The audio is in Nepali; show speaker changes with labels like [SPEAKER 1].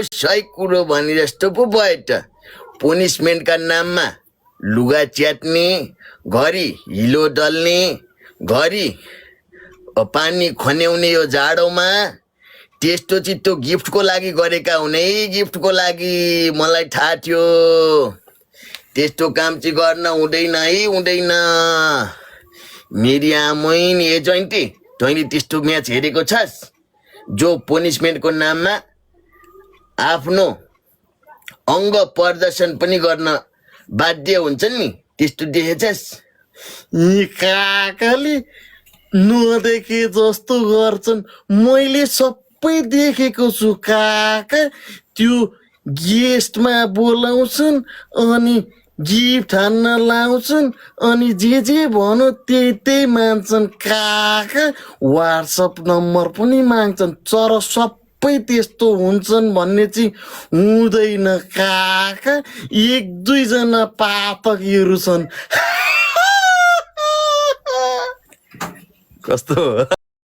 [SPEAKER 1] सही कुरो भने जस्तो पो भयो त। पनिसमेन्टका नाममा लुगा च्यात्ने, घरि हिलो दल्ने, घरि पानी खन्याउने यो जाडोमा त्यस्तो चित्तो गिफ्टको लागि गरेका हुने। गिफ्टको लागि मलाई थाहा थियो। त्यस्तो काम चाहिँ गर्न हुँदैन है, हुँदैन। मेरी आमैन ए जयन्ती, तैँले त्यस्तो म्याच हेरेको छस् जो पनिसमेन्टको नाममा आफ्नो अङ्ग प्रदर्शन पनि गर्न बाध्य हुन्छन् नि, त्यस्तो देखेछस्?
[SPEAKER 2] यी काकाले नदेखे जस्तो गर्छन्, मैले सबै देखेको छु काका। त्यो गेस्टमा बोलाउँछन् अनि गिफ्ट हान्न लाउँछन् अनि जे भनौँ त्यही मान्छन् काका। व्हाट्सएप नम्बर पनि माग्छन्, तर सबै त्यस्तो हुन्छन् भन्ने चाहिँ हुँदैन काका। 1-2 जना पातकीहरू छन्।
[SPEAKER 1] कस्तो